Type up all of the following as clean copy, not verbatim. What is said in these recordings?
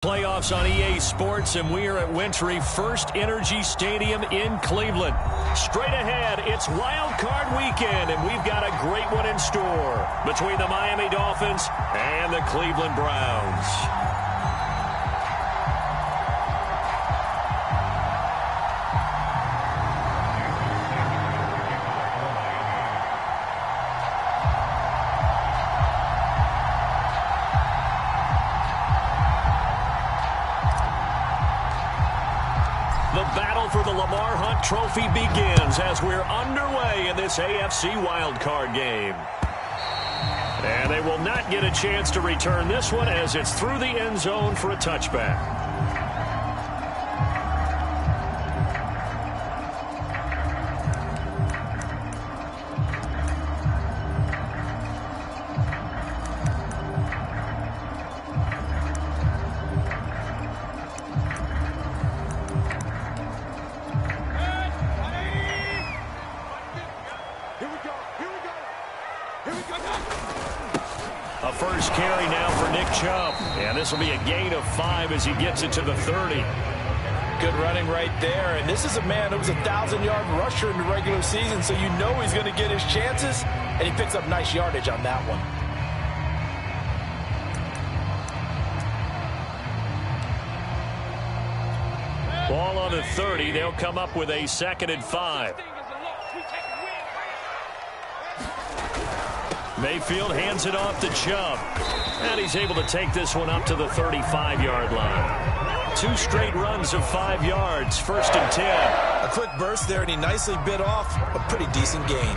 Playoffs on EA Sports, and we are at Wintry First Energy Stadium in Cleveland. Straight ahead, it's Wild Card Weekend, and we've got a great one in store between the Miami Dolphins and the Cleveland Browns. Trophy begins as we're underway in this AFC wildcard game. And they will not get a chance to return this one as it's through the end zone for a touchback. This will be a gain of 5 as he gets it to the 30. Good running right there. And this is a man that was a 1,000-yard rusher in the regular season, so you know he's going to get his chances, and he picks up nice yardage on that one. Ball on the 30. They'll come up with a 2nd and 5. Mayfield hands it off to Chubb. And he's able to take this one up to the 35-yard line. 2 straight runs of 5 yards, 1st and 10. A quick burst there, and he nicely bit off a pretty decent gain.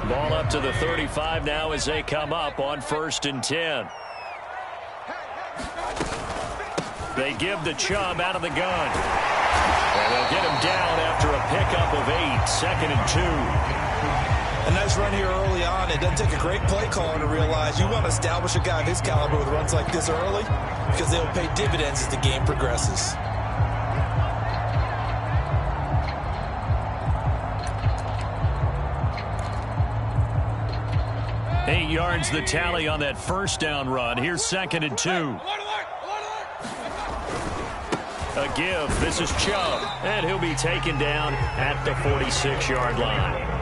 Ball up to the 35 now as they come up on 1st and 10. They give to Chubb out of the gun. And they'll get him down after a pickup of 8, 2nd and 2. A nice run here early on. It doesn't take a great play caller to realize you want to establish a guy of his caliber with runs like this early because they will pay dividends as the game progresses. Eight yards the tally on that 1st down run. Here's 2nd and 2. A give. This is Chubb. And he'll be taken down at the 46-yard line.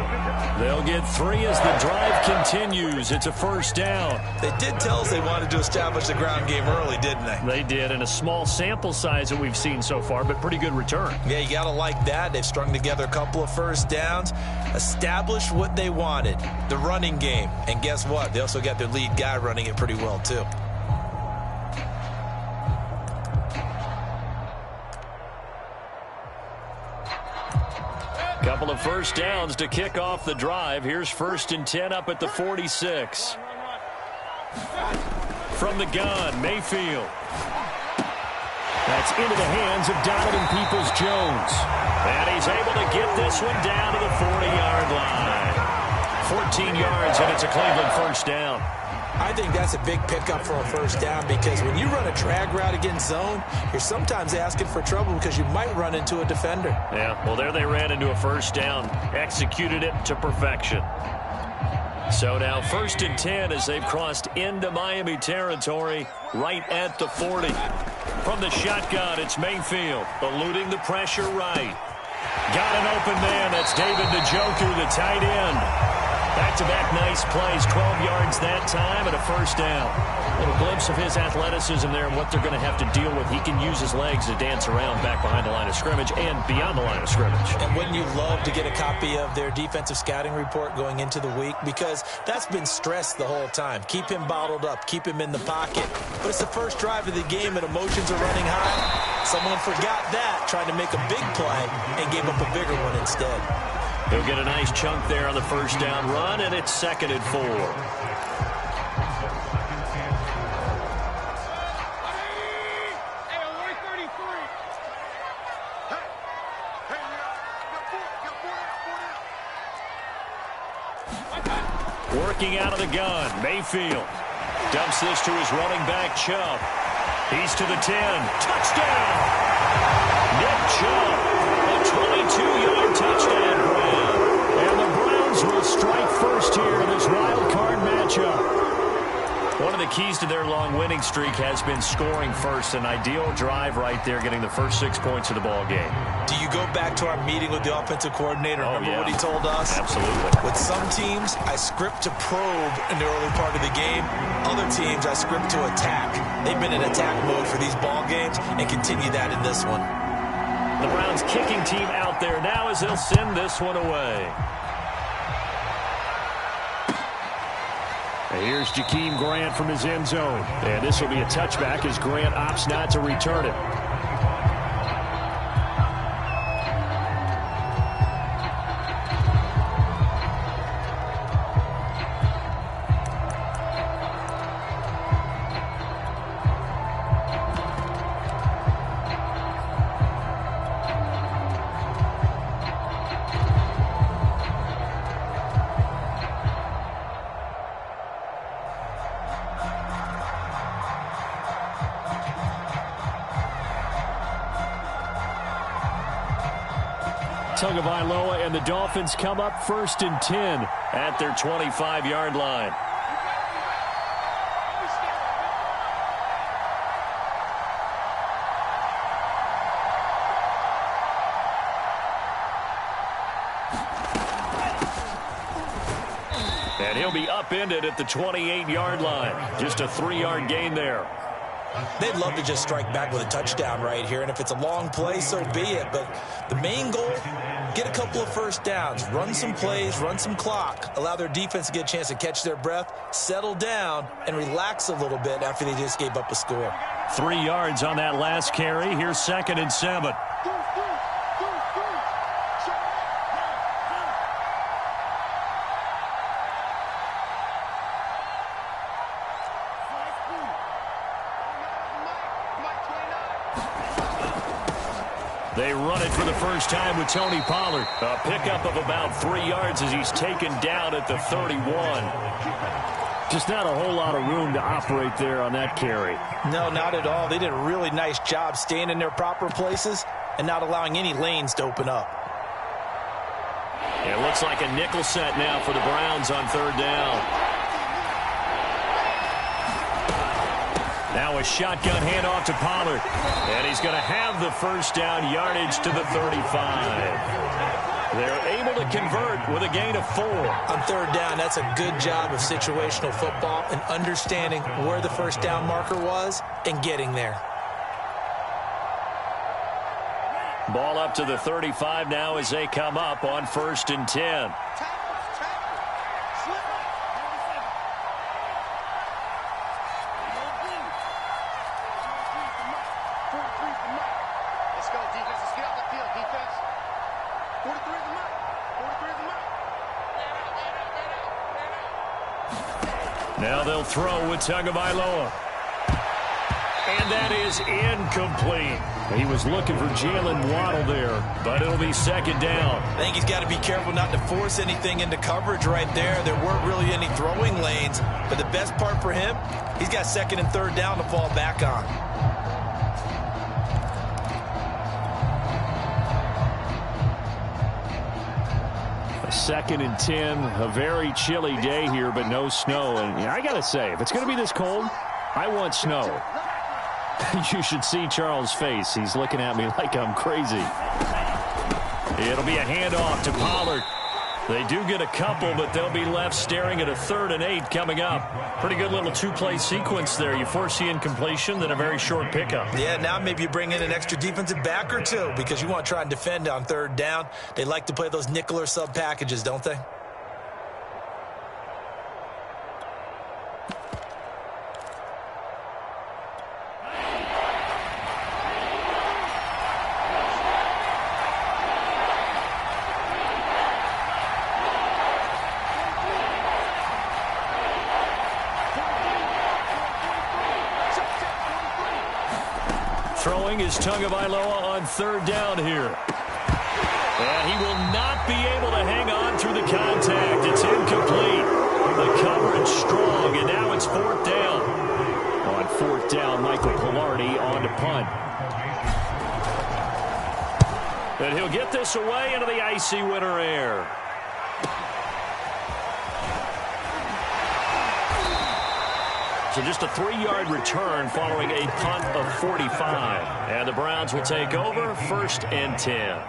They'll get 3 as the drive continues. It's a 1st down. They did tell us they wanted to establish the ground game early, didn't they? They did, in a small sample size that we've seen so far, but pretty good return. Yeah, you got to like that. They've strung together a couple of 1st downs, established what they wanted, the running game. And guess what? They also got their lead guy running it pretty well, too. Couple of 1st downs to kick off the drive. Here's 1st and 10 up at the 46. From the gun, Mayfield. That's into the hands of Donovan Peoples-Jones. And he's able to get this one down to the 40-yard line. 14 yards, and it's a Cleveland 1st down. I think that's a big pickup for a 1st down because when you run a drag route against zone, you're sometimes asking for trouble because you might run into a defender. Yeah, well, there they ran into a 1st down, executed it to perfection. So now 1st and 10 as they've crossed into Miami territory right at the 40. From the shotgun, it's Mayfield, eluding the pressure right. Got an open man. That's David Njoku, the tight end. Back-to-back nice plays, 12 yards that time and a 1st down. A little glimpse of his athleticism there and what they're going to have to deal with. He can use his legs to dance around back behind the line of scrimmage and beyond the line of scrimmage. And wouldn't you love to get a copy of their defensive scouting report going into the week? Because that's been stressed the whole time. Keep him bottled up. Keep him in the pocket. But it's the 1st drive of the game and emotions are running high. Someone forgot that, trying to make a big play and gave up a bigger one instead. He'll get a nice chunk there on the 1st down run, and it's 2nd and 4. Working out of the gun, Mayfield dumps this to his running back, Chubb. He's to the 10. Touchdown! Nick Chubb, a 22-yard touchdown grab. And the Browns will strike first here in this wild card matchup. One of the keys to their long winning streak has been scoring first. An ideal drive right there, getting the first 6 points of the ball game. Do you go back to our meeting with the offensive coordinator? Remember what he told us? Absolutely. With some teams, I script to probe in the early part of the game. Other teams, I script to attack. They've been in attack mode for these ball games and continue that in this one. The Browns kicking team out there now as they'll send this one away. Here's Jakeem Grant from his end zone. And this will be a touchback as Grant opts not to return it. Tagovailoa and the Dolphins come up 1st and 10 at their 25-yard line. And he'll be upended at the 28-yard line. Just a 3-yard gain there. They'd love to just strike back with a touchdown right here, and if it's a long play, so be it. But the main goal, get a couple of first downs, run some plays, run some clock, allow their defense to get a chance to catch their breath, settle down, and relax a little bit after they just gave up a score. 3 yards on that last carry. Here's 2nd and 7. They run it for the first time with Tony Pollard. A pickup of about 3 yards as he's taken down at the 31. Just not a whole lot of room to operate there on that carry. No, not at all. They did a really nice job staying in their proper places and not allowing any lanes to open up. It looks like a nickel set now for the Browns on 3rd down. Now a shotgun handoff to Pollard. And he's going to have the first down, yardage to the 35. They're able to convert with a gain of 4. On 3rd down, that's a good job of situational football and understanding where the first down marker was and getting there. Ball up to the 35 now as they come up on 1st and 10. Now they'll throw with Tagovailoa. And that is incomplete. He was looking for Jalen Waddle there, but it'll be 2nd down. I think he's got to be careful not to force anything into coverage right there. There weren't really any throwing lanes, but the best part for him, he's got 2nd and 3rd down to fall back on. A 2nd and 10, a very chilly day here, but no snow. And I got to say, if it's going to be this cold, I want snow. You should see Charles' face. He's looking at me like I'm crazy. It'll be a handoff to Pollard. They do get a couple, but they'll be left staring at a 3rd and 8 coming up. Pretty good little 2-play sequence there. You force the incompletion, then a very short pickup. Yeah, now maybe you bring in an extra defensive back or two because you want to try and defend on 3rd down. They like to play those nickel or sub packages, don't they? Throwing is Tagovailoa on 3rd down here. And he will not be able to hang on through the contact. It's incomplete. The coverage strong, and now it's 4th down. On 4th down, Michael Pilardi on to punt. And he'll get this away into the icy winter air. So just a 3-yard return following a punt of 45. And the Browns will take over 1st and 10.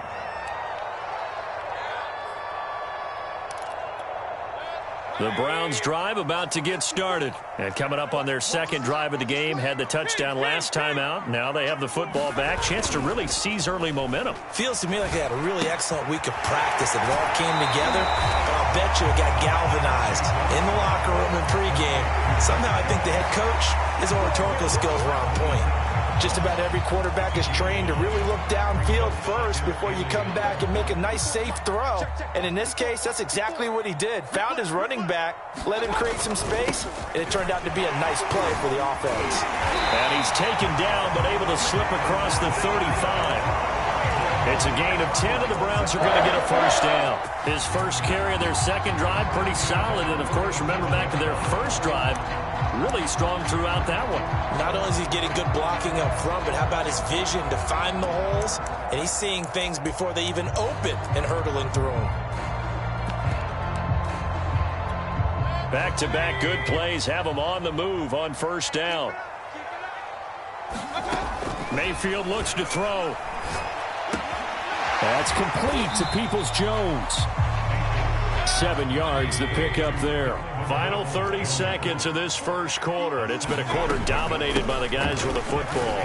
The Browns drive about to get started. And coming up on their second drive of the game, had the touchdown last time out. Now they have the football back. Chance to really seize early momentum. Feels to me like they had a really excellent week of practice. It all came together. But I'll bet you it got galvanized in the locker room and pregame. Somehow I think the head coach, his oratorical skills were on point. Just about every quarterback is trained to really look downfield first before you come back and make a nice, safe throw. And in this case, that's exactly what he did. Found his running back, let him create some space, and it turned out to be a nice play for the offense. And he's taken down, but able to slip across the 35. It's a gain of 10, and the Browns are going to get a first down. His first carry of their second drive, pretty solid. And, of course, remember back to their first drive, really strong throughout that one. Not only is he getting good blocking up front, but how about his vision to find the holes? And he's seeing things before they even open and hurdling through them. Back-to-back good plays have them on the move on first down. Mayfield looks to throw. That's complete to Peoples-Jones. 7 yards the pickup there. Final 30 seconds of this first quarter, and it's been a quarter dominated by the guys with the football.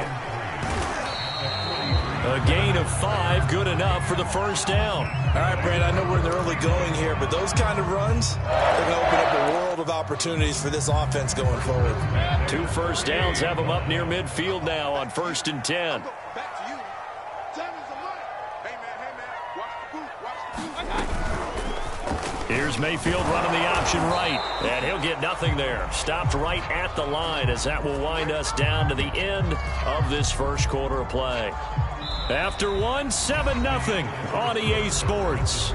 A gain of 5, good enough for the first down. All right, Brad, I know we're in the early going here, but those kind of runs, they're going to open up a world of opportunities for this offense going forward. 2 first downs have them up near midfield now on 1st and 10. Here's Mayfield running the option right, and he'll get nothing there. Stopped right at the line as that will wind us down to the end of this first quarter of play. After 7-0 on EA Sports.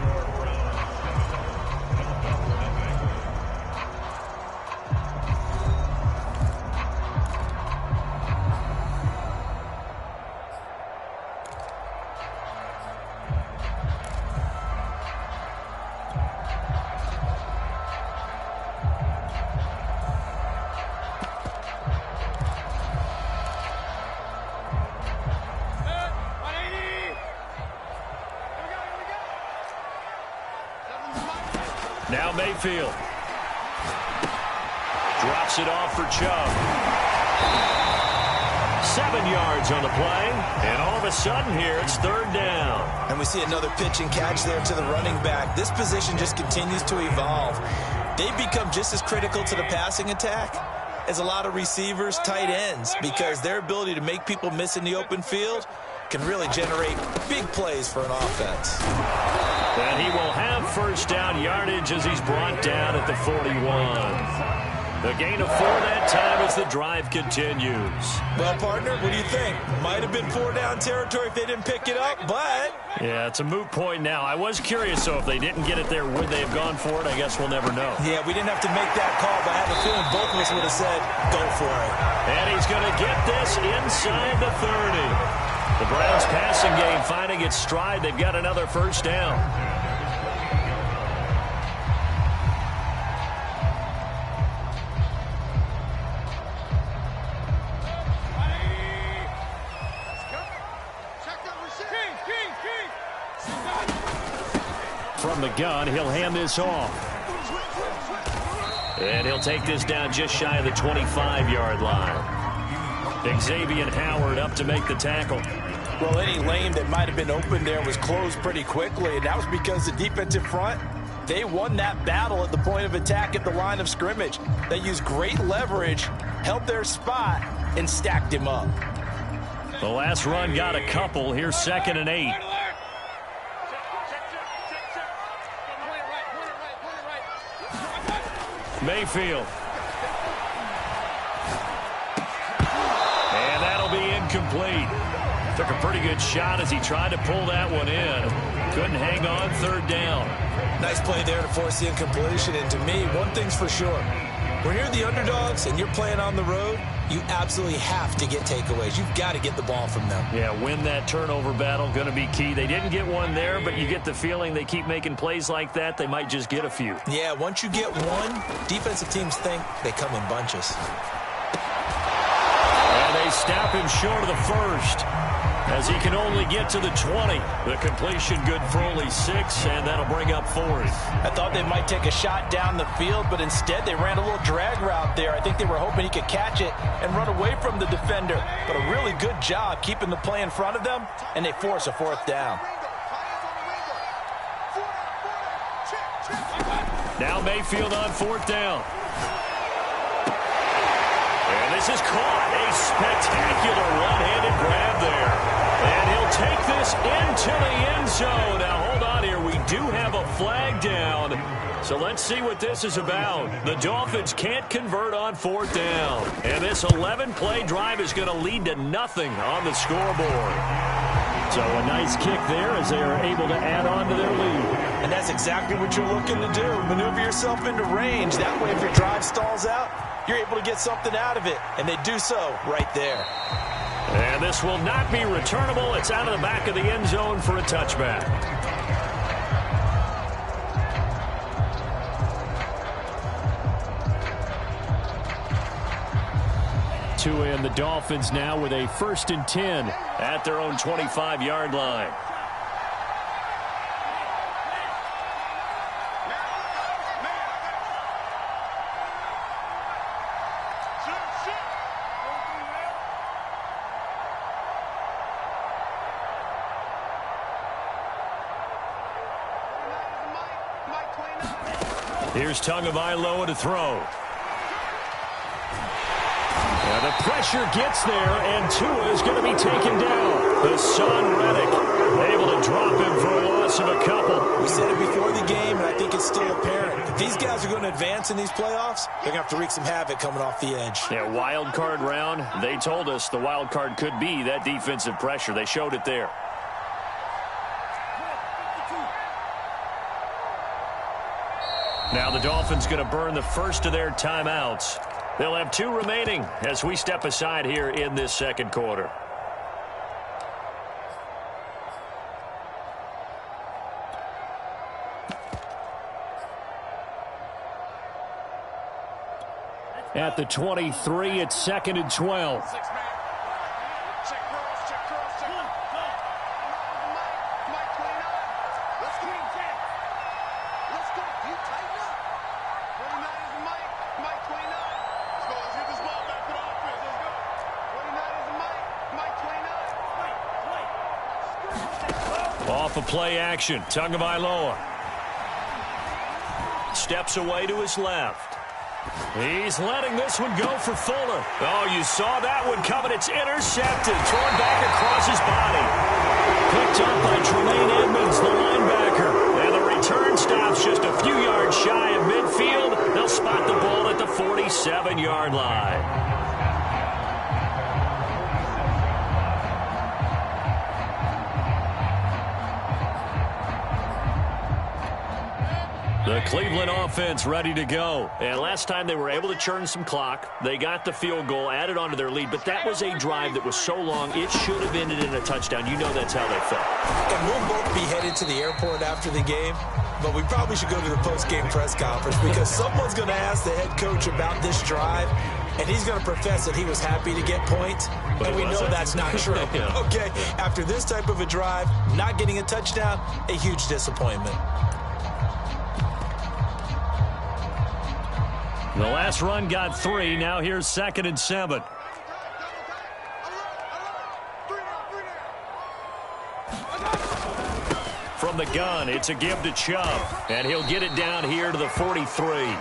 Now Mayfield. Drops it off for Chubb. 7 yards on the play. And all of a sudden here, it's 3rd down. And we see another pitch and catch there to the running back. This position just continues to evolve. They've become just as critical to the passing attack as a lot of receivers, tight ends, because their ability to make people miss in the open field can really generate big plays for an offense. And he will have first down yardage as he's brought down at the 41. The gain of 4 that time as the drive continues. Well, partner, what do you think? Might have been 4-down territory if they didn't pick it up, but... Yeah, it's a moot point now. I was curious, so if they didn't get it there, would they have gone for it? I guess we'll never know. Yeah, we didn't have to make that call, but I have a feeling both of us would have said, go for it. And he's going to get this inside the 30. The Browns passing game finding its stride. They've got another first down. From the gun, he'll hand this off. And he'll take this down just shy of the 25-yard line. Xavier Howard up to make the tackle. Well, any lane that might have been open there was closed pretty quickly, and that was because the defensive front, they won that battle at the point of attack at the line of scrimmage. They used great leverage, held their spot, and stacked him up. The last run got a couple. Here's 2nd and 8. Mayfield. And that'll be incomplete. Took a pretty good shot as he tried to pull that one in. Couldn't hang on, 3rd down. Nice play there to force the incompletion. And to me, one thing's for sure. When you're the underdogs and you're playing on the road, you absolutely have to get takeaways. You've got to get the ball from them. Yeah, win that turnover battle, going to be key. They didn't get one there, but you get the feeling they keep making plays like that, they might just get a few. Yeah, once you get one, defensive teams think they come in bunches. stop him short of the first, as he can only get to the 20. The completion good for only 6, and that'll bring up 4th. I thought they might take a shot down the field, but instead they ran a little drag route there. I think they were hoping he could catch it and run away from the defender. But a really good job keeping the play in front of them, and they force a 4th down. Now Mayfield on 4th down. And this is caught. A spectacular one-handed grab there. And he'll take this into the end zone. Now, hold on here. We do have a flag down. So let's see what this is about. The Dolphins can't convert on 4th down. And this 11-play drive is going to lead to nothing on the scoreboard. So a nice kick there as they are able to add on to their lead. And that's exactly what you're looking to do. Maneuver yourself into range. That way, if your drive stalls out, you're able to get something out of it. And they do so right there. And this will not be returnable. It's out of the back of the end zone for a touchback. To end the Dolphins now with a 1st and 10 at their own 25-yard line. Here's Tagovailoa to throw. Now the pressure gets there, and Tua is going to be taken down. Hassan Reddick able to drop him for a loss of a couple. We said it before the game, and I think it's still apparent. If these guys are going to advance in these playoffs, they're going to have to wreak some havoc coming off the edge. Yeah, wild card round. They told us the wild card could be that defensive pressure. They showed it there. Now the Dolphins going to burn the first of their timeouts. They'll have 2 remaining as we step aside here in this second quarter. At the 23, it's 2nd and 12. Off of play action, Tagovailoa steps away to his left. He's letting this one go for Fuller. Oh, you saw that one coming. It's intercepted, thrown back across his body. Picked up by Tremaine Edmonds, the linebacker. And the return stops just a few yards shy of midfield. They'll spot the ball at the 47-yard line. The Cleveland offense ready to go. And last time they were able to churn some clock. They got the field goal, added on to their lead. But that was a drive that was so long, it should have ended in a touchdown. You know that's how they felt. And we'll both be headed to the airport after the game. But we probably should go to the post-game press conference because someone's going to ask the head coach about this drive. And he's going to profess that he was happy to get points. But we know that's not true. Yeah. Okay, after this type of a drive, not getting a touchdown, a huge disappointment. The last run got 3. Now here's 2nd and 7. From the gun, it's a give to Chubb. And he'll get it down here to the 43.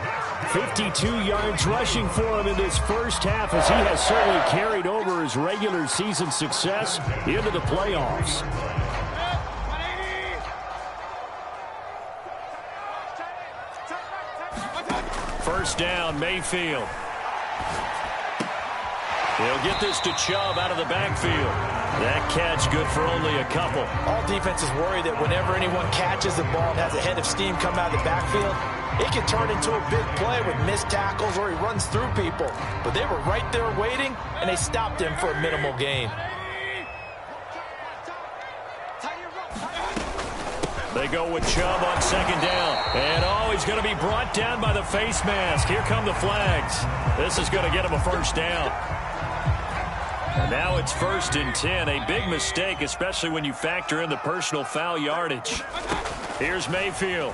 52 yards rushing for him in this first half as he has certainly carried over his regular season success into the playoffs. First down, Mayfield. He'll get this to Chubb out of the backfield. That catch good for only a couple. All defenses worry that whenever anyone catches the ball and has a head of steam come out of the backfield, it can turn into a big play with missed tackles or he runs through people. But they were right there waiting, and they stopped him for a minimal gain. They go with Chubb on 2nd down. And, he's going to be brought down by the face mask. Here come the flags. This is going to get him a first down. And now it's 1st and 10. A big mistake, especially when you factor in the personal foul yardage. Here's Mayfield.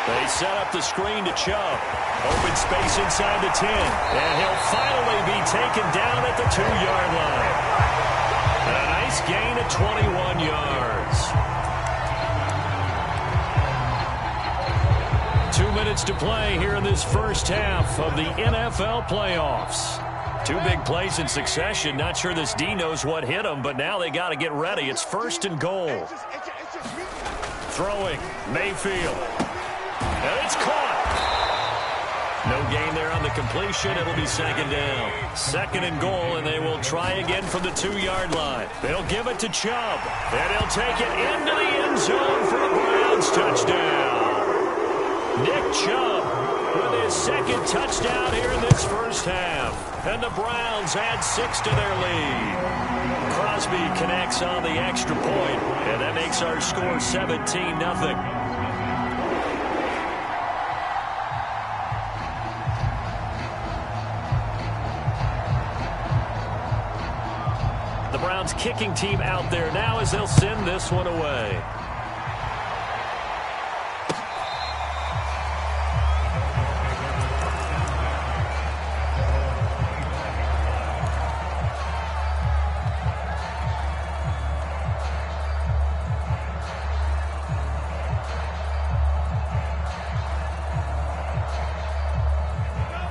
They set up the screen to Chubb. Open space inside the 10. And he'll finally be taken down at the 2-yard line. And a nice gain of 21 yards. 2 minutes to play here in this first half of the NFL playoffs. 2 big plays in succession. Not sure this D knows what hit him, but now they got to get ready. It's 1st and goal. Throwing, Mayfield. And it's caught. No gain there on the completion. It'll be 2nd down. 2nd and goal, and they will try again from the 2-yard line. They'll give it to Chubb, and he'll take it into the end zone for a Browns touchdown. Nick Chubb with his 2nd touchdown here in this first half. And the Browns add 6 to their lead. Crosby connects on the extra point, and that makes our score 17-0. The Browns kicking team out there now as they'll send this one away.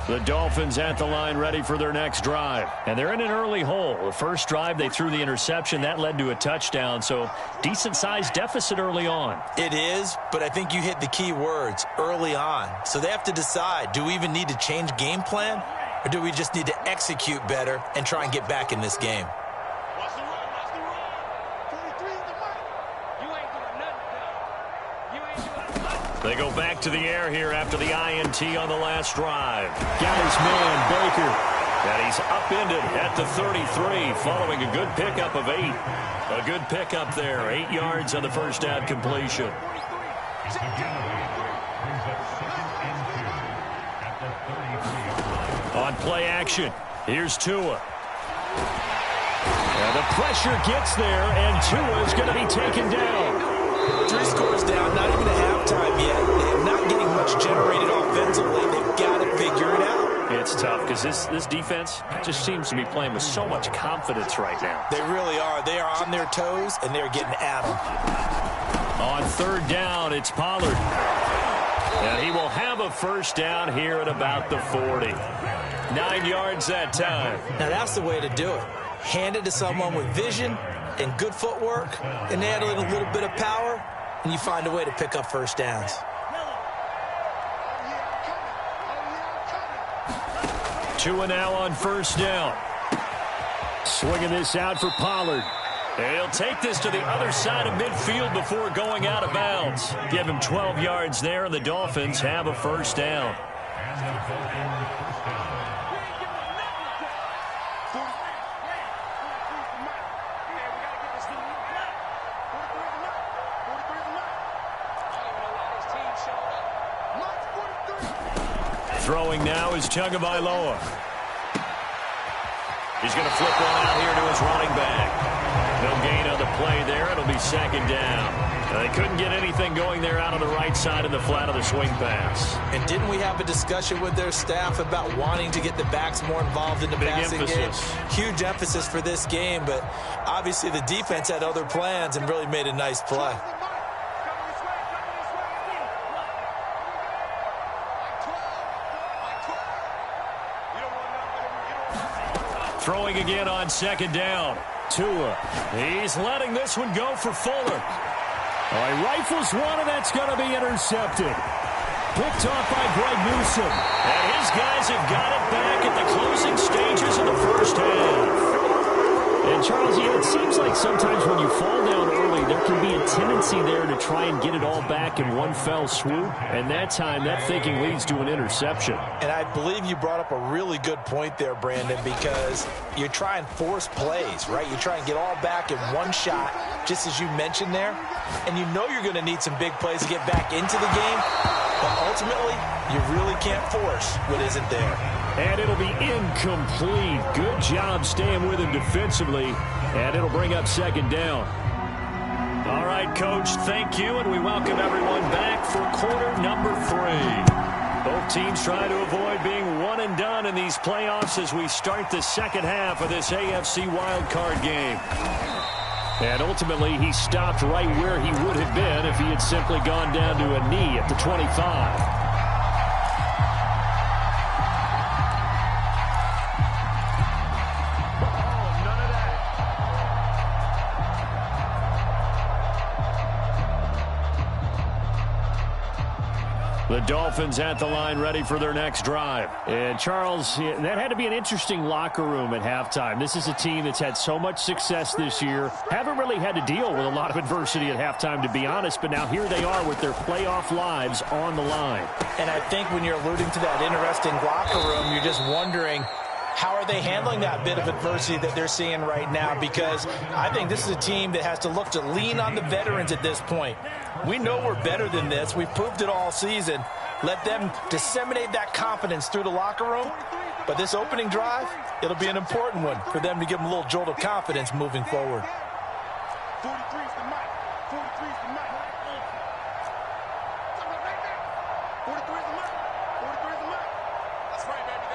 The Dolphins at the line ready for their next drive. And they're in an early hole. The first drive, they threw the interception. That led to a touchdown. So decent-sized deficit early on. It is, but I think you hit the key words, early on. So they have to decide, do we even need to change game plan? Or do we just need to execute better and try and get back in this game? They go back to the air here after the INT on the last drive. Got his man, Baker. And he's upended at the 33 following a good pickup of 8. A good pickup there. 8 yards on the first down completion. On play action, here's Tua. And the pressure gets there, and Tua is going to be taken down. 3 scores down, not even a halftime yet. They're not getting much generated offensively. They've got to figure it out. It's tough because this defense just seems to be playing with so much confidence right now. They really are. They are on their toes, and they're getting at them. On 3rd down, it's Pollard. And he will have a first down here at about the 40. 9 yards that time. Now, that's the way to do it. Hand it to someone with vision and good footwork, and add in a little bit of power, and you find a way to pick up first downs. Tua now on 1st down. Swinging this out for Pollard. And he'll take this to the other side of midfield before going out of bounds. Give him 12 yards there, and the Dolphins have a first down. Throwing now is Tagovailoa. He's going to flip one out here to his running back. No gain on the play there. It'll be 2nd down. They couldn't get anything going there out on the right side of the flat of the swing pass. And didn't we have a discussion with their staff about wanting to get the backs more involved in the passing game? Huge emphasis for this game, but obviously the defense had other plans and really made a nice play. Throwing again on 2nd down. Tua. He's letting this one go for Fuller. All right, rifles one, and that's going to be intercepted. Picked off by Greg Newsome. And his guys have got it back at the closing stages of the first half. And, Charles, it seems like sometimes when you fall down early, there can be a tendency there to try and get it all back in one fell swoop. And that time, that thinking leads to an interception. And I believe you brought up a really good point there, Brandon, because you're trying to force plays, right? You try and get all back in one shot, just as you mentioned there. And you know you're going to need some big plays to get back into the game. But ultimately, you really can't force what isn't there. And it'll be incomplete. Good job staying with him defensively. And it'll bring up second down. All right, Coach, thank you, and we welcome everyone back for quarter number 3. Both teams trying to avoid being one and done in these playoffs as we start the second half of this AFC wildcard game. And ultimately, he stopped right where he would have been if he had simply gone down to a knee at the 25. The Dolphins at the line ready for their next drive. And Charles, that had to be an interesting locker room at halftime. This is a team that's had so much success this year. Haven't really had to deal with a lot of adversity at halftime, to be honest. But now here they are with their playoff lives on the line. And I think when you're alluding to that interesting locker room, you're just wondering, how are they handling that bit of adversity that they're seeing right now? Because I think this is a team that has to look to lean on the veterans at this point. We know we're better than this. We've proved it all season. Let them disseminate that confidence through the locker room. But this opening drive, it'll be an important one for them to give them a little jolt of confidence moving forward. 43 is the mic. 43 is the mic. 43 is the mic. 43 is the mic. That's right, baby.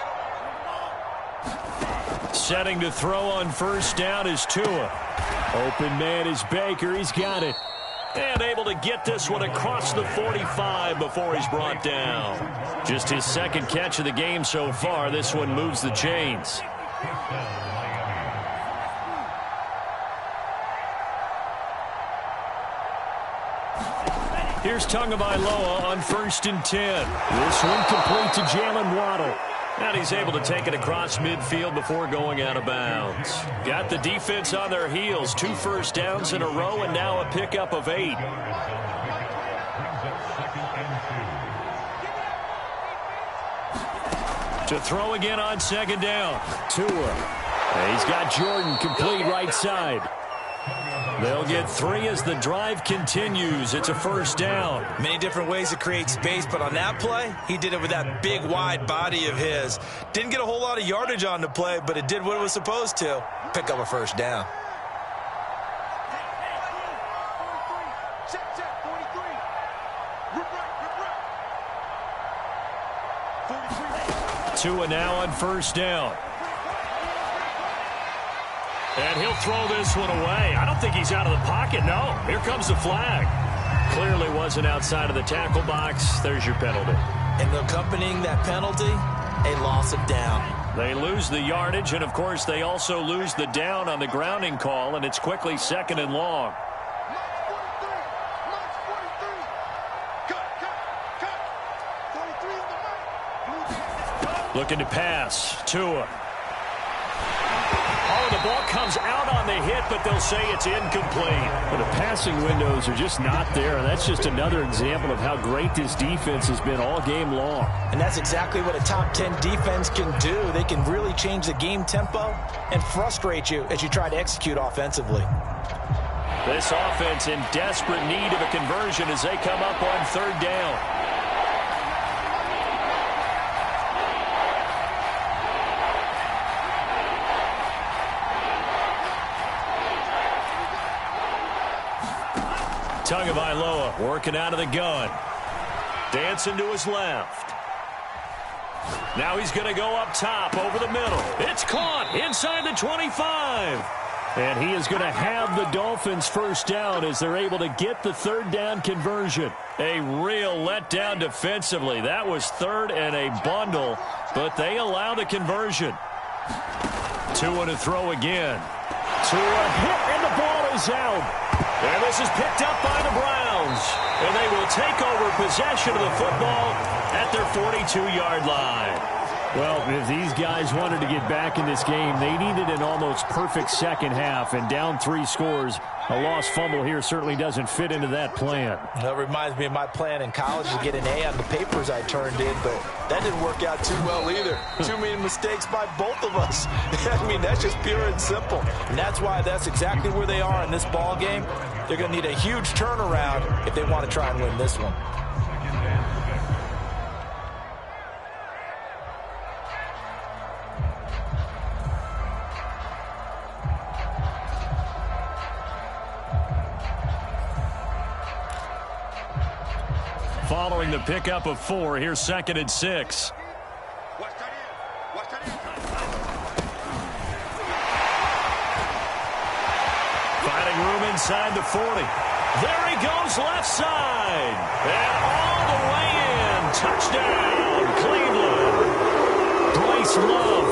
Setting to throw on first down is Tua. Open man is Baker. He's got it. And able to get this one across the 45 before he's brought down. Just his second catch of the game so far. This one moves the chains. Here's Tagovailoa on 1st and 10. This one complete to Jalen Waddle. And he's able to take it across midfield before going out of bounds. Got the defense on their heels. 2 first downs in a row and now a pickup of 8. To throw again on 2nd down. Tua. And he's got Jordan complete right side. They'll get 3 as the drive continues. It's a 1st down. Many different ways to create space, but on that play, he did it with that big, wide body of his. Didn't get a whole lot of yardage on the play, but it did what it was supposed to. Pick up a 1st down. Check, 43. Rip right. 43. Tua now on 1st down. And he'll throw this one away. I don't think he's out of the pocket. No, here comes the flag. Clearly wasn't outside of the tackle box. There's your penalty. And accompanying that penalty, a loss of down. They lose the yardage, and, of course, they also lose the down on the grounding call, and it's quickly 2nd and long. Looking to pass. Tua. Oh, the ball comes out on the hit, but they'll say it's incomplete. But the passing windows are just not there. That's just another example of how great this defense has been all game long. And that's exactly what a top 10 defense can do. They can really change the game tempo and frustrate you as you try to execute offensively. This offense in desperate need of a conversion as they come up on 3rd down. Tagovailoa working out of the gun. Dancing to his left. Now he's going to go up top over the middle. It's caught inside the 25. And he is going to have the Dolphins 1st down as they're able to get the 3rd down conversion. A real letdown defensively. That was 3rd and a bundle, but they allow the conversion. Tua to throw again. Tua hit, and the ball is out. And this is picked up by the Browns. And they will take over possession of the football at their 42-yard line. Well, if these guys wanted to get back in this game, they needed an almost perfect second half. And down 3 scores, a lost fumble here certainly doesn't fit into that plan. That reminds me of my plan in college to get an A on the papers I turned in, but that didn't work out too well either. Too many mistakes by both of us. I mean, that's just pure and simple. And that's why that's exactly where they are in this ball game. They're going to need a huge turnaround if they want to try and win this one. Following the pickup of 4, here's 2nd and 6. Finding room inside the 40. There he goes, left side. And all the way in. Touchdown, Cleveland. Bryce Love,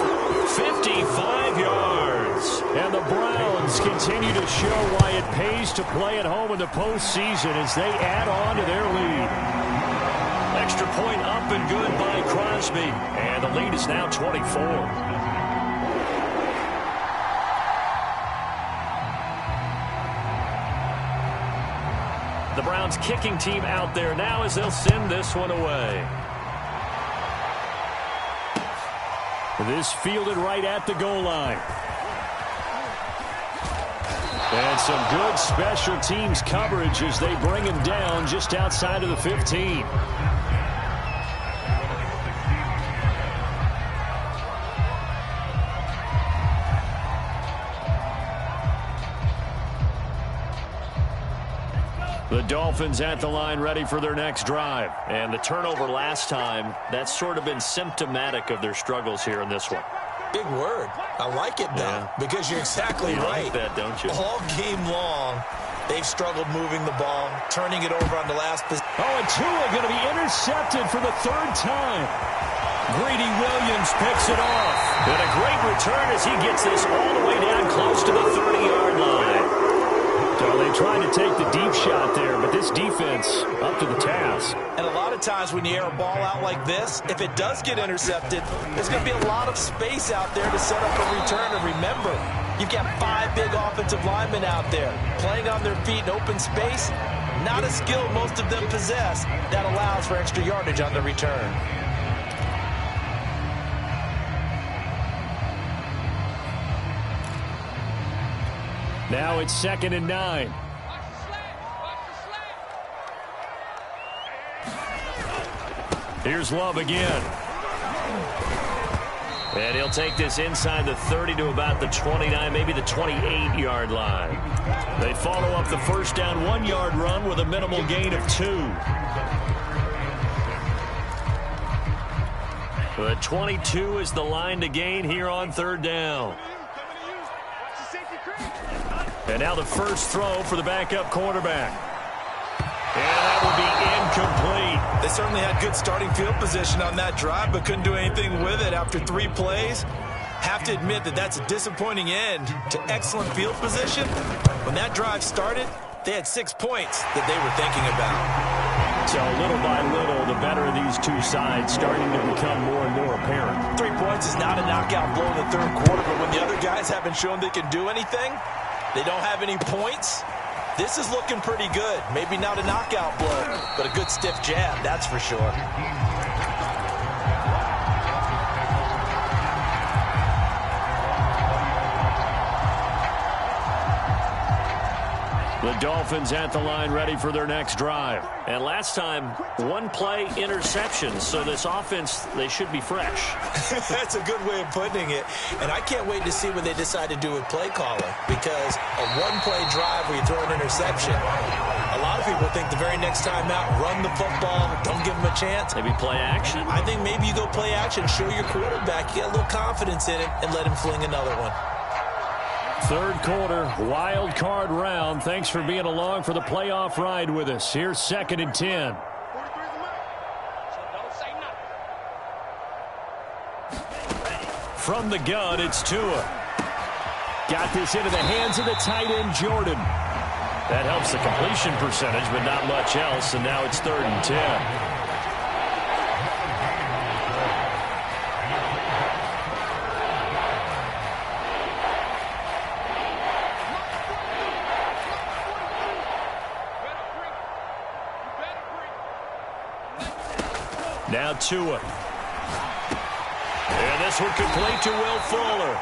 55 yards. And the Browns continue to show why it pays to play at home in the postseason as they add on to their lead. Extra point up and good by Crosby. And the lead is now 24. The Browns kicking team out there now as they'll send this one away. This fielded right at the goal line. And some good special teams coverage as they bring him down just outside of the 15. The Dolphins at the line ready for their next drive. And the turnover last time, that's sort of been symptomatic of their struggles here in this one. Big word. I like it, though, because you're exactly right. Like that, don't you? All game long, they've struggled moving the ball, turning it over on the last position. Oh, and Tua going to be intercepted for the 3rd time. Greedy Williams picks it off. And a great return as he gets this all the way down close to the 30-yard line. So they tried to take the deep shot there, but this defense up to the task. And a lot of times when you air a ball out like this, if it does get intercepted, there's going to be a lot of space out there to set up a return. And remember, you've got 5 big offensive linemen out there playing on their feet in open space. Not a skill most of them possess that allows for extra yardage on the return. Now it's 2nd and 9. Here's Love again. And he'll take this inside the 30 to about the 29, maybe the 28-yard line. They follow up the first down 1-yard run with a minimal gain of 2. The 22 is the line to gain here on 3rd down. And now the first throw for the backup quarterback. And that will be incomplete. They certainly had good starting field position on that drive, but couldn't do anything with it after 3 plays. Have to admit that that's a disappointing end to excellent field position. When that drive started, they had 6 points that they were thinking about. So little by little, the better of these two sides starting to become more and more apparent. 3 points is not a knockout blow in the 3rd quarter, but when the other guys haven't shown they can do anything, they don't have any points, this is looking pretty good. Maybe not a knockout blow, but a good stiff jab, that's for sure. The Dolphins at the line ready for their next drive. And last time, 1-play interception. So this offense, they should be fresh. That's a good way of putting it. And I can't wait to see what they decide to do with play calling. Because a 1-play drive where you throw an interception, a lot of people think the very next time out, run the football, don't give them a chance. Maybe play action? I think maybe you go play action, show your quarterback, get a little confidence in it, and let him fling another one. 3rd quarter, wild card round. Thanks for being along for the playoff ride with us. Here's 2nd and 10. From the gun, it's Tua. Got this into the hands of the tight end, Jordan. That helps the completion percentage, but not much else, and now it's 3rd and 10. Now Tua. And this one complete to Will Fuller.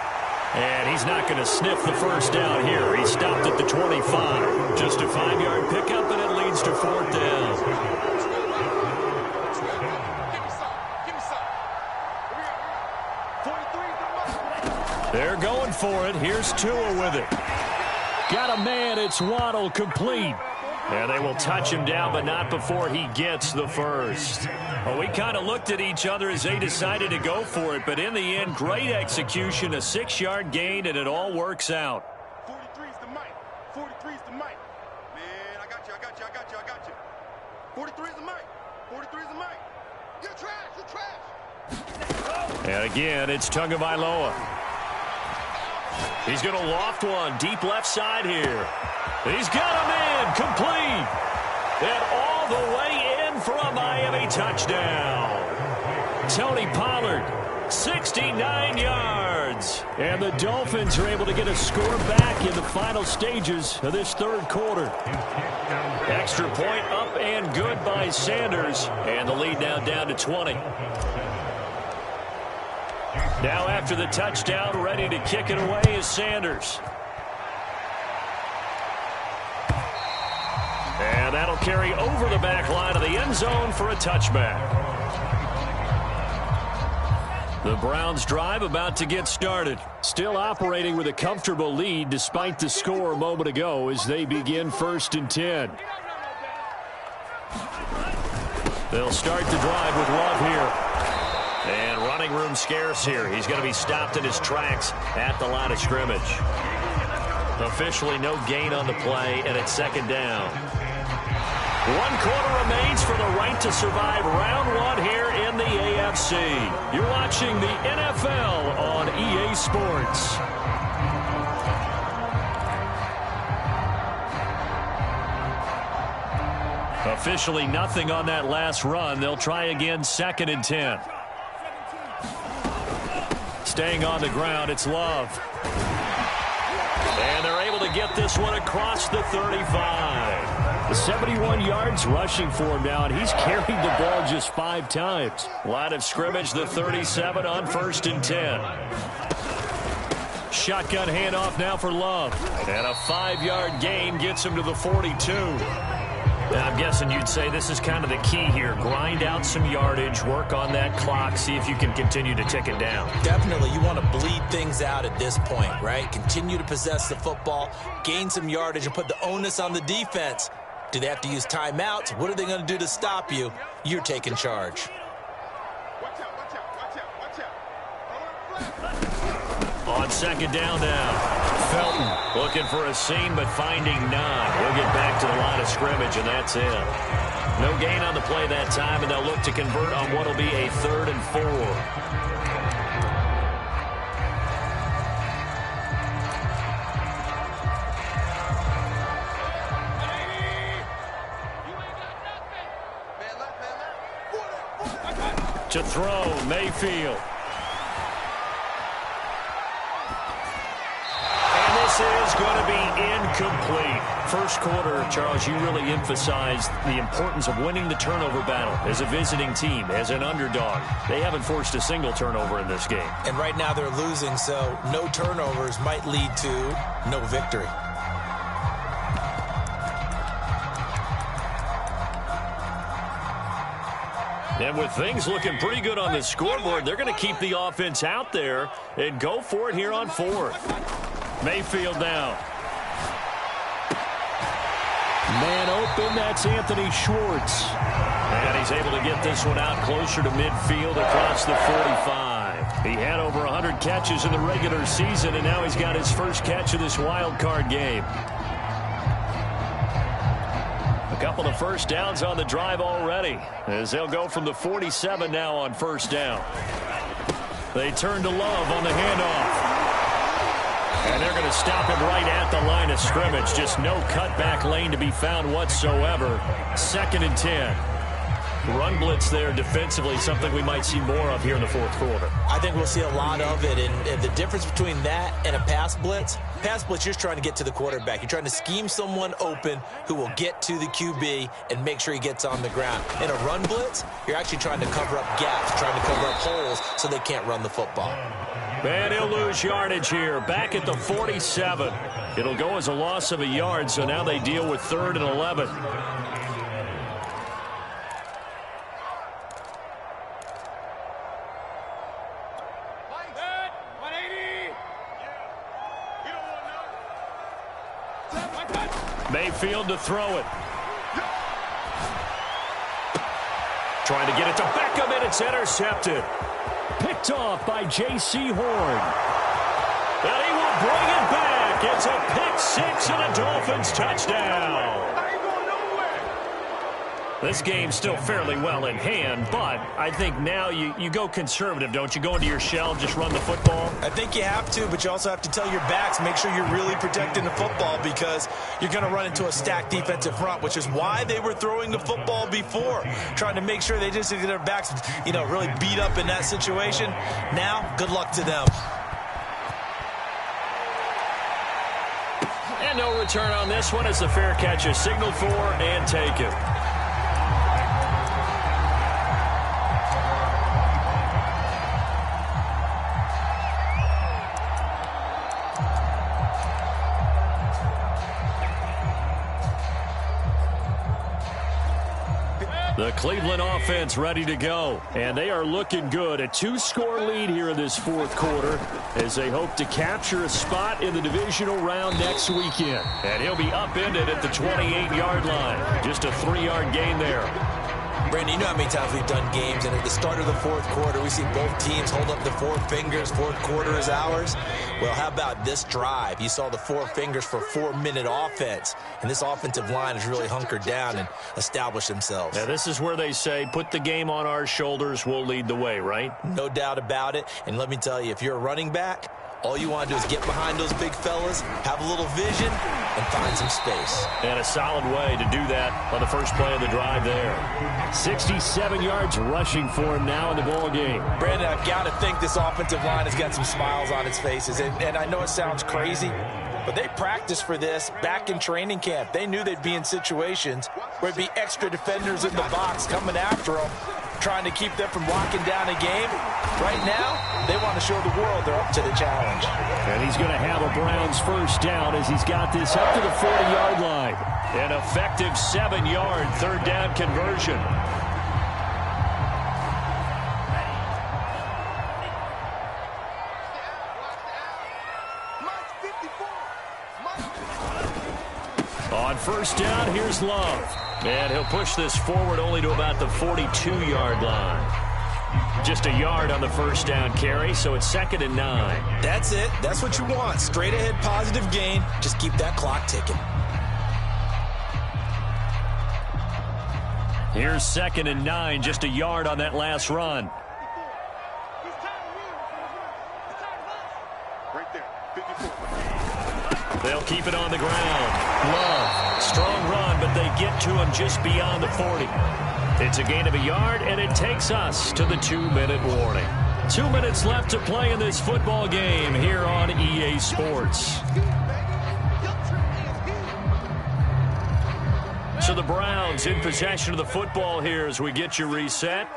And he's not going to sniff the first down here. He stopped at the 25. Just a 5-yard pickup, and it leads to 4th down. They're going for it. Here's Tua with it. Got a man. It's Waddle, complete. And they will touch him down, but not before he gets the first. Well, we kind of looked at each other as they decided to go for it, but in the end, great execution, a 6-yard gain, and it all works out. 43's the mic. 43's the mic. Man, I got you. 43's the mic. 43's the mic. You're trash. And again, it's Tagovailoa. He's going to loft one deep left side here. He's got him in, complete. And all the way in for a Miami touchdown. Tony Pollard, 69 yards. And the Dolphins are able to get a score back in the final stages of this third quarter. Extra point up and good by Sanders. And the lead now down to 20. Now after the touchdown, ready to kick it away is Sanders. And that'll carry over the back line of the end zone for a touchback. The Browns' drive about to get started. Still operating with a comfortable lead despite the score a moment ago as they begin 1st and 10. They'll start the drive with Love here. And running room scarce here. He's going to be stopped in his tracks at the line of scrimmage. Officially no gain on the play, and it's 2nd down. 1 quarter remains for the right to survive round 1 here in the AFC. You're watching the NFL on EA Sports. Officially nothing on that last run. They'll try again 2nd and 10. Staying on the ground, it's Love. And they're able to get this one across the 35. 71 yards rushing for him now, and he's carried the ball just 5 times. Line of scrimmage, the 37 on 1st and 10. Shotgun handoff now for Love. And a 5-yard gain gets him to the 42. Now, I'm guessing you'd say this is kind of the key here. Grind out some yardage, work on that clock, see if you can continue to tick it down. Definitely, you want to bleed things out at this point, right? Continue to possess the football, gain some yardage, and put the onus on the defense. Do they have to use timeouts? What are they going to do to stop you? You're taking charge. Watch out. On 2nd down now. Felton looking for a seam, but finding none. We'll get back to the line of scrimmage, and that's it. No gain on the play that time, and they'll look to convert on what will be a 3rd and 4. To throw, Mayfield. And this is going to be incomplete. First quarter, Charles, you really emphasized the importance of winning the turnover battle as a visiting team, as an underdog. They haven't forced a single turnover in this game. And right now they're losing, so no turnovers might lead to no victory. And with things looking pretty good on the scoreboard, they're going to keep the offense out there and go for it here on 4th. Mayfield now. Man open, that's Anthony Schwartz. And he's able to get this one out closer to midfield across the 45. He had over 100 catches in the regular season, and now he's got his first catch of this wild card game. A couple of first downs on the drive already, as they'll go from the 47 now on 1st down. They turn to Love on the handoff. And they're going to stop him right at the line of scrimmage. Just no cutback lane to be found whatsoever. 2nd and 10. Run blitz there defensively, something we might see more of here in the 4th quarter. I think we'll see a lot of it, and the difference between that and a pass blitz, you're just trying to get to the quarterback. You're trying to scheme someone open who will get to the QB and make sure he gets on the ground. In a run blitz, you're actually trying to cover up gaps, trying to cover up holes so they can't run the football. And he'll lose yardage here, back at the 47. It'll go as a loss of a yard, so now they deal with 3rd and 11. Mayfield to throw it. Trying to get it to Beckham, and it's intercepted. Picked off by J.C. Horn. And he will bring it back. It's a pick six and a Dolphins touchdown. This game's still fairly well in hand, but I think now you go conservative, don't you? Go into your shell, just run the football? I think you have to, but you also have to tell your backs, make sure you're really protecting the football because you're going to run into a stacked defensive front, which is why they were throwing the football before, trying to make sure they just get their backs, really beat up in that situation. Now, good luck to them. And no return on this one as the fair catch is signaled for and taken. The Cleveland offense ready to go, and they are looking good. A two-score lead here in this fourth quarter as they hope to capture a spot in the divisional round next weekend. And he'll be upended at the 28-yard line. Just a 3-yard gain there. Brandon, you know how many times we've done games, and at the start of the fourth quarter, we see both teams hold up the four fingers. Fourth quarter is ours. Well, how about this drive? You saw the four fingers for 4-minute offense, and this offensive line has really hunkered down and established themselves. Now, this is where they say, put the game on our shoulders, we'll lead the way, right? No doubt about it, and let me tell you, if you're a running back, all you want to do is get behind those big fellas, have a little vision, and find some space. And a solid way to do that on the first play of the drive there. 67 yards rushing for him now in the ball game. Brandon, I've got to think this offensive line has got some smiles on its faces. And I know it sounds crazy, but they practiced for this back in training camp. They knew they'd be in situations where there'd be extra defenders in the box coming after them, trying to keep them from locking down a game. Right now, they want to show the world they're up to the challenge. And he's going to have a Browns first down as he's got this up to the 40-yard line. An effective 7-yard third down conversion. On first down, here's Love. And he'll push this forward only to about the 42-yard line. Just a yard on the first down carry, so it's 2nd and 9. That's it. That's what you want. Straight ahead positive gain. Just keep that clock ticking. Here's 2nd and 9, just a yard on that last run. They'll keep it on the ground. Love, strong run, but they get to him just beyond the 40. It's a gain of a yard, and it takes us to the 2-minute warning. 2 minutes left to play in this football game here on EA Sports. So the Browns in possession of the football here as we get you reset.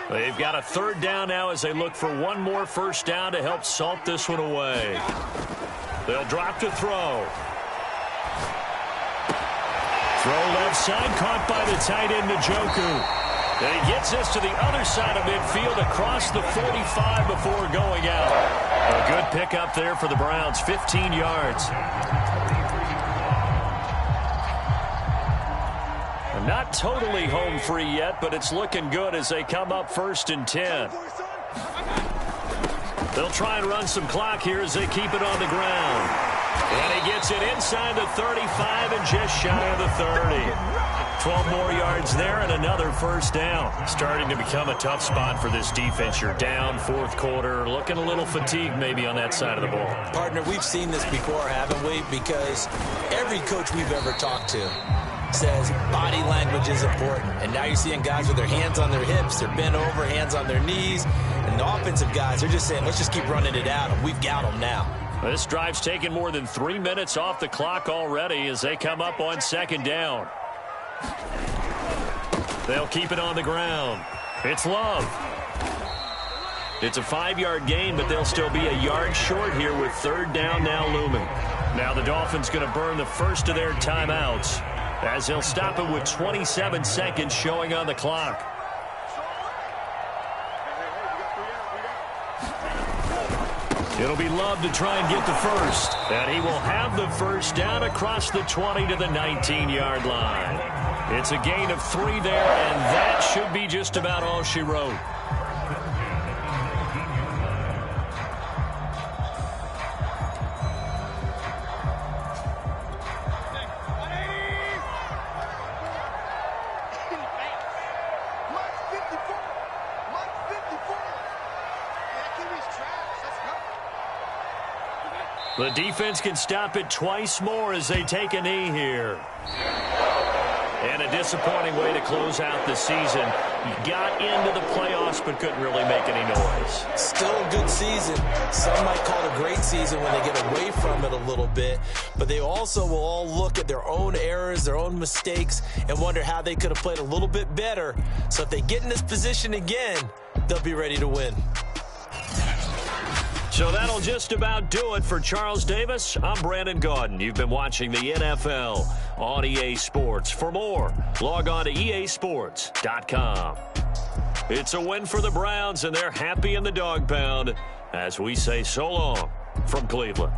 They've got a third down now as they look for one more first down to help salt this one away. They'll drop to throw. Throw left side, caught by the tight end, Njoku. And he gets this to the other side of midfield across the 45 before going out. A good pickup there for the Browns, 15 yards. Not totally home free yet, but it's looking good as they come up 1st and 10. They'll try and run some clock here as they keep it on the ground. And he gets it inside the 35 and just shy of the 30. 12 more yards there and another first down. Starting to become a tough spot for this defense. You're down fourth quarter, looking a little fatigued maybe on that side of the ball. Partner, we've seen this before, haven't we? Because every coach we've ever talked to says body language is important. And now you're seeing guys with their hands on their hips, they're bent over, hands on their knees. And the offensive guys, they're just saying, let's just keep running it out. And we've got them now. This drive's taken more than 3 minutes off the clock already as they come up on 2nd down. They'll keep it on the ground. It's Love. It's a 5-yard gain, but they'll still be a yard short here with 3rd down now looming. Now the Dolphins going to burn the first of their timeouts as they'll stop it with 27 seconds showing on the clock. It'll be Love to try and get the first. And he will have the first down across the 20 to the 19-yard line. It's a gain of 3 there, and that should be just about all she wrote. The defense can stop it twice more as they take a knee here. And a disappointing way to close out the season. He got into the playoffs but couldn't really make any noise. Still a good season. Some might call it a great season when they get away from it a little bit. But they also will all look at their own errors, their own mistakes, and wonder how they could have played a little bit better. So if they get in this position again, they'll be ready to win. So that'll just about do it for Charles Davis. I'm Brandon Gaudin. You've been watching the NFL on EA Sports. For more, log on to easports.com. It's a win for the Browns, and they're happy in the dog pound as we say so long from Cleveland.